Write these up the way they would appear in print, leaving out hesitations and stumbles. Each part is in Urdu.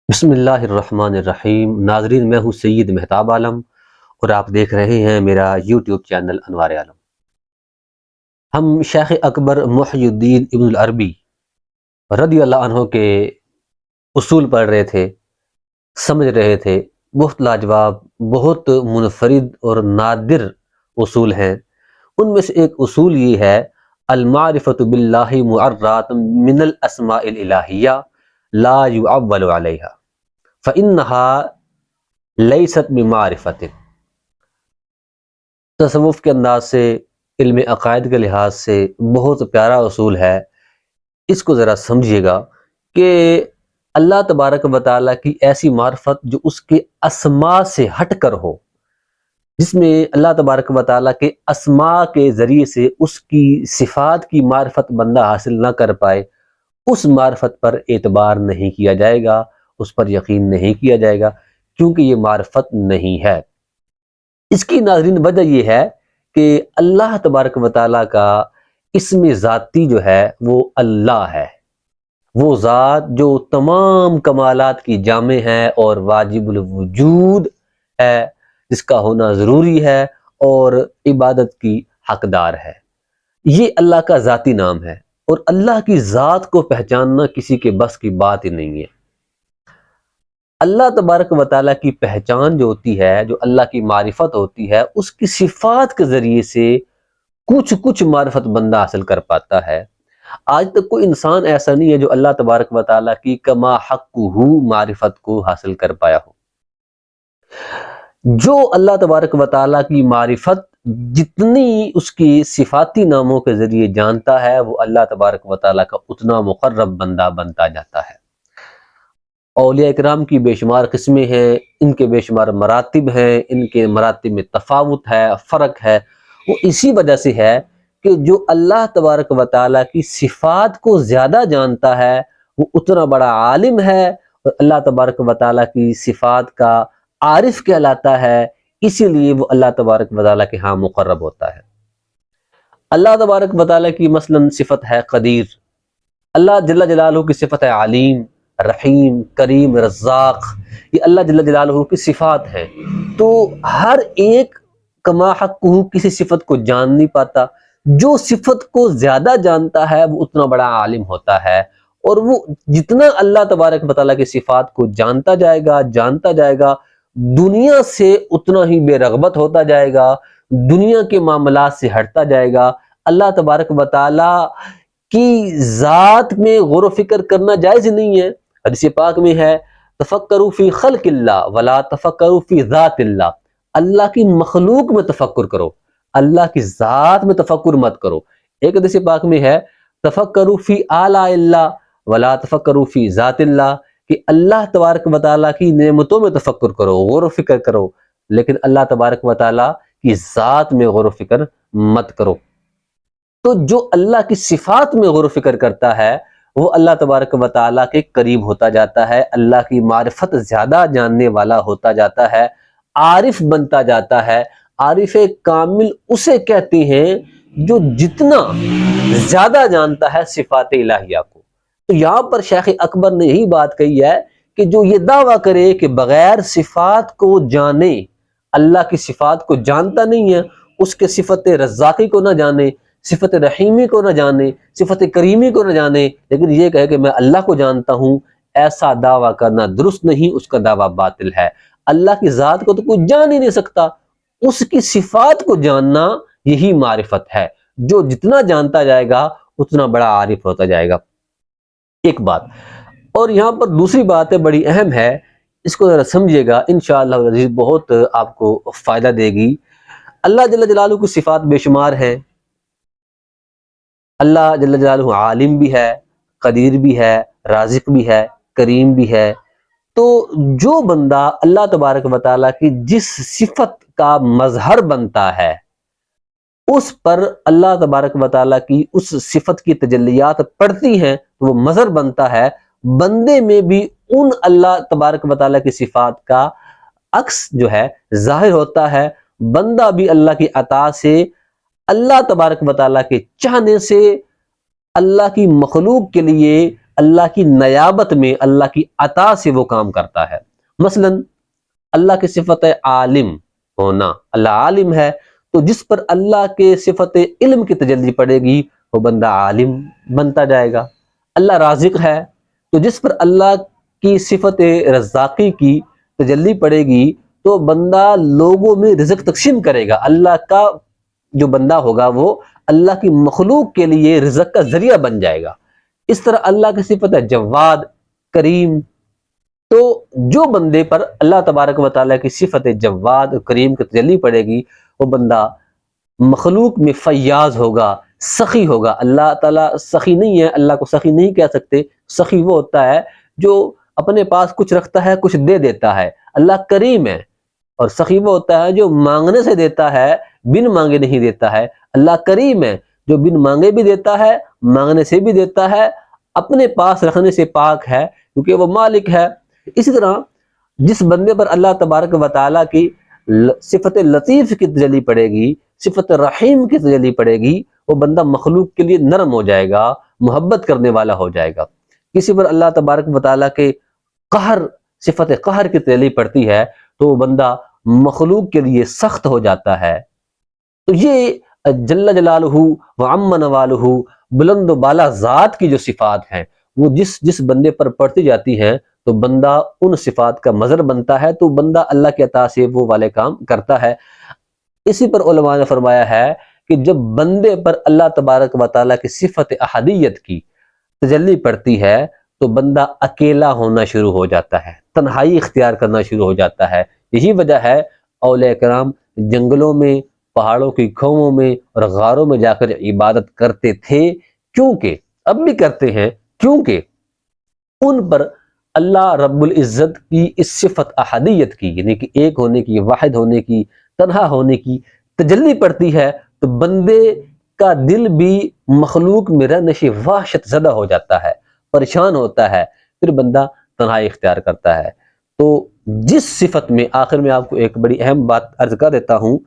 بسم اللہ الرحمن الرحیم۔ ناظرین، میں ہوں سید مہتاب عالم اور آپ دیکھ رہے ہیں میرا یوٹیوب چینل انوار عالم۔ ہم شیخ اکبر محی الدین ابن العربی رضی اللہ عنہ کے اصول پڑھ رہے تھے، سمجھ رہے تھے۔ بہت لاجواب، بہت منفرد اور نادر اصول ہیں۔ ان میں سے ایک اصول یہ ہے، المعرفۃ باللہ معرات من الاسماء الالہیہ لا یعول علیہا فإنها لیست بمعرفت۔ تصوف کے انداز سے، علم عقائد کے لحاظ سے بہت پیارا اصول ہے۔ اس کو ذرا سمجھیے گا کہ اللہ تبارک و تعالیٰ کی ایسی معرفت جو اس کے اسماء سے ہٹ کر ہو، جس میں اللہ تبارک و تعالیٰ کے اسماء کے ذریعے سے اس کی صفات کی معرفت بندہ حاصل نہ کر پائے، اس معرفت پر اعتبار نہیں کیا جائے گا، اس پر یقین نہیں کیا جائے گا، کیونکہ یہ معرفت نہیں ہے۔ اس کی ناظرین وجہ یہ ہے کہ اللہ تبارک و تعالیٰ کا اسم ذاتی جو ہے وہ اللہ ہے، وہ ذات جو تمام کمالات کی جامع ہے اور واجب الوجود ہے، جس کا ہونا ضروری ہے اور عبادت کی حقدار ہے۔ یہ اللہ کا ذاتی نام ہے، اور اللہ کی ذات کو پہچاننا کسی کے بس کی بات ہی نہیں ہے۔ اللہ تبارک و تعالیٰ کی پہچان جو ہوتی ہے، جو اللہ کی معرفت ہوتی ہے، اس کی صفات کے ذریعے سے کچھ معرفت بندہ حاصل کر پاتا ہے۔ آج تک کوئی انسان ایسا نہیں ہے جو اللہ تبارک و تعالیٰ کی کما حقہ معرفت کو حاصل کر پایا ہو۔ جو اللہ تبارک و تعالیٰ کی معرفت جتنی اس کی صفاتی ناموں کے ذریعے جانتا ہے، وہ اللہ تبارک و تعالیٰ کا اتنا مقرب بندہ بنتا جاتا ہے۔ اولیاء اکرام کی بے شمار قسمیں ہیں، ان کے بے شمار مراتب ہیں، ان کے مراتب میں تفاوت ہے، فرق ہے۔ وہ اسی وجہ سے ہے کہ جو اللہ تبارک و تعالیٰ کی صفات کو زیادہ جانتا ہے، وہ اتنا بڑا عالم ہے، اور اللہ تبارک و تعالیٰ کی صفات کا عارف کہلاتا ہے، اسی لیے وہ اللہ تبارک و تعالیٰ کے ہاں مقرب ہوتا ہے۔ اللہ تبارک و تعالیٰ کی مثلاً صفت ہے قدیر، اللہ جل جلالہ کی صفت ہے علیم، رحیم، کریم، رزاق، یہ اللہ جل جلالہ کی صفات ہیں۔ تو ہر ایک کما حقہ کسی صفت کو جان نہیں پاتا۔ جو صفت کو زیادہ جانتا ہے وہ اتنا بڑا عالم ہوتا ہے، اور وہ جتنا اللہ تبارک و تعالیٰ کی صفات کو جانتا جائے گا دنیا سے اتنا ہی بے رغبت ہوتا جائے گا، دنیا کے معاملات سے ہٹتا جائے گا۔ اللہ تبارک و تعالیٰ کی ذات میں غور و فکر کرنا جائز نہیں ہے۔ حدیث پاک میں ہے، تفکروا فی خلق اللہ ولا تفکروا فی ذات اللہ۔ اللہ کی مخلوق میں تفکر کرو، اللہ کی ذات میں تفکر مت کرو۔ ایک حدیث پاک میں ہے، تفکروا فی آلاء اللہ ولا تفکروا فی ذات اللہ، کہ اللہ تبارک و تعالیٰ کی نعمتوں میں تفکر کرو، غور و فکر کرو، لیکن اللہ تبارک و تعالیٰ کی ذات میں غور و فکر مت کرو۔ تو جو اللہ کی صفات میں غور و فکر کرتا ہے، وہ اللہ تبارک و تعالیٰ کے قریب ہوتا جاتا ہے، اللہ کی معرفت زیادہ جاننے والا ہوتا جاتا ہے، عارف بنتا جاتا ہے۔ عارف کامل اسے کہتے ہیں جو جتنا زیادہ جانتا ہے صفات الہیہ کو۔ تو یہاں پر شیخ اکبر نے یہی بات کہی ہے کہ جو یہ دعویٰ کرے کہ بغیر صفات کو جانے، اللہ کی صفات کو جانتا نہیں ہے، اس کے صفت رزاقی کو نہ جانے، صفت رحیمی کو نہ جانے، صفت کریمی کو نہ جانے، لیکن یہ کہے کہ میں اللہ کو جانتا ہوں، ایسا دعویٰ کرنا درست نہیں، اس کا دعویٰ باطل ہے۔ اللہ کی ذات کو تو کوئی جان ہی نہیں سکتا، اس کی صفات کو جاننا یہی معرفت ہے۔ جو جتنا جانتا جائے گا اتنا بڑا عارف ہوتا جائے گا۔ ایک بات اور یہاں پر دوسری بات ہے، بڑی اہم ہے، اس کو ذرا سمجھیے گا، انشاءاللہ العزیز بہت آپ کو فائدہ دے گی۔ اللہ جل جلالہ کی صفات بے شمار ہیں۔ اللہ جل جلالہ عالم بھی ہے، قدیر بھی ہے، رازق بھی ہے، کریم بھی ہے۔ تو جو بندہ اللہ تبارک و تعالیٰ کی جس صفت کا مظہر بنتا ہے، اس پر اللہ تبارک و تعالیٰ کی اس صفت کی تجلیات پڑتی ہیں تو وہ مظہر بنتا ہے۔ بندے میں بھی ان اللہ تبارک و تعالیٰ کی صفات کا عکس جو ہے ظاہر ہوتا ہے۔ بندہ بھی اللہ کی عطا سے، اللہ تبارک و تعالیٰ کے چاہنے سے، اللہ کی مخلوق کے لیے اللہ کی نیابت میں اللہ کی عطا سے وہ کام کرتا ہے۔ مثلا اللہ کی صفت عالم ہونا، اللہ عالم ہے تو جس پر اللہ کے صفت علم کی تجلی پڑے گی وہ بندہ عالم بنتا جائے گا۔ اللہ رازق ہے تو جس پر اللہ کی صفت رزاقی کی تجلی پڑے گی تو بندہ لوگوں میں رزق تقسیم کرے گا۔ اللہ کا جو بندہ ہوگا وہ اللہ کی مخلوق کے لیے رزق کا ذریعہ بن جائے گا۔ اس طرح اللہ کی صفت ہے جواد، کریم، تو جو بندے پر اللہ تبارک و تعالیٰ کی صفت جواد کریم کی تجلی پڑے گی وہ بندہ مخلوق میں فیاض ہوگا، سخی ہوگا۔ اللہ تعالیٰ سخی نہیں ہے، اللہ کو سخی نہیں کہہ سکتے۔ سخی وہ ہوتا ہے جو اپنے پاس کچھ رکھتا ہے، کچھ دے دیتا ہے۔ اللہ کریم ہے، اور سخی وہ ہوتا ہے جو مانگنے سے دیتا ہے، بن مانگے نہیں دیتا ہے۔ اللہ کریم ہے جو بن مانگے بھی دیتا ہے، مانگنے سے بھی دیتا ہے، اپنے پاس رکھنے سے پاک ہے کیونکہ وہ مالک ہے۔ اسی طرح جس بندے پر اللہ تبارک و تعالیٰ کی صفت لطیف کی تجلی پڑے گی، صفت رحیم کی تجلی پڑے گی، وہ بندہ مخلوق کے لیے نرم ہو جائے گا، محبت کرنے والا ہو جائے گا۔ کسی پر اللہ تبارک و تعالیٰ کے قہر، صفت قہر کی تجلی پڑتی ہے تو وہ بندہ مخلوق کے لیے سخت ہو جاتا ہے۔ تو یہ جل جلالہ و عم نوالہ، بلند و بالا ذات کی جو صفات ہیں وہ جس بندے پر پڑتی جاتی ہیں تو بندہ ان صفات کا مظہر بنتا ہے، تو بندہ اللہ کی عطا سے وہ والے کام کرتا ہے۔ اسی پر علماء نے فرمایا ہے کہ جب بندے پر اللہ تبارک و تعالیٰ کی صفت احدیت کی تجلی پڑتی ہے تو بندہ اکیلا ہونا شروع ہو جاتا ہے، تنہائی اختیار کرنا شروع ہو جاتا ہے۔ یہی وجہ ہے اولیاء کرام جنگلوں میں، پہاڑوں کی کھوؤں میں اور غاروں میں جا کر عبادت کرتے تھے، کیونکہ اب بھی کرتے ہیں، کیونکہ ان پر اللہ رب العزت کی اس صفت احدیت کی، یعنی کہ ایک ہونے کی، واحد ہونے کی، تنہا ہونے کی تجلی پڑتی ہے تو بندے کا دل بھی مخلوق میں رہنے سے وحشت زدہ ہو جاتا ہے، پریشان ہوتا ہے، پھر بندہ تنہائی اختیار کرتا ہے۔ تو جس صفت میں، آخر میں آپ کو ایک بڑی اہم بات عرض کر دیتا ہوں،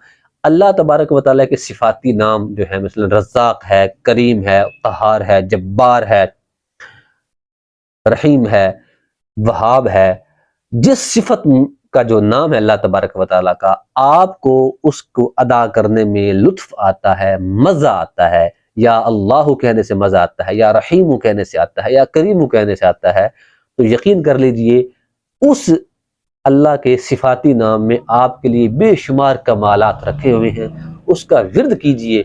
اللہ تبارک و تعالیٰ کے صفاتی نام جو ہے مثلا رزاق ہے، کریم ہے، قہار ہے، جبار ہے، رحیم ہے، وہاب ہے، جس صفت کا جو نام ہے اللہ تبارک و تعالیٰ کا، آپ کو اس کو ادا کرنے میں لطف آتا ہے، مزہ آتا ہے، یا اللہ کہنے سے مزہ آتا ہے، یا رحیم کہنے سے آتا ہے، یا کریم کہنے سے آتا ہے، تو یقین کر لیجئے اس اللہ کے صفاتی نام میں آپ کے لیے بے شمار کمالات رکھے ہوئے ہیں۔ اس کا ورد کیجئے،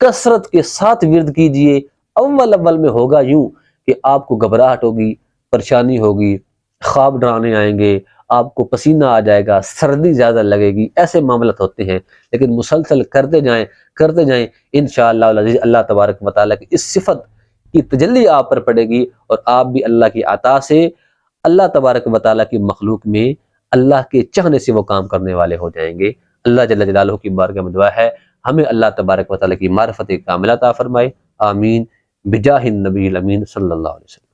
کثرت کے ساتھ ورد کیجئے۔ اول میں ہوگا یوں کہ آپ کو گھبراہٹ ہوگی، پریشانی ہوگی، خواب ڈرانے آئیں گے، آپ کو پسینہ آ جائے گا، سردی زیادہ لگے گی، ایسے معاملات ہوتے ہیں، لیکن مسلسل کرتے جائیں انشاءاللہ العزیز اللہ تبارک و تعالیٰ کی اس صفت کی تجلی آپ پر پڑے گی اور آپ بھی اللہ کی عطا سے اللہ تبارک و تعالیٰ کی مخلوق میں اللہ کے چاہنے سے وہ کام کرنے والے ہو جائیں گے۔ اللہ جل جلالہ کی بارگاہ میں دعا ہے ہمیں اللہ تبارک و تعالیٰ کی معرفت کاملہ عطا فرمائے، آمین، بجاہ النبی الامین صلی اللہ علیہ وسلم۔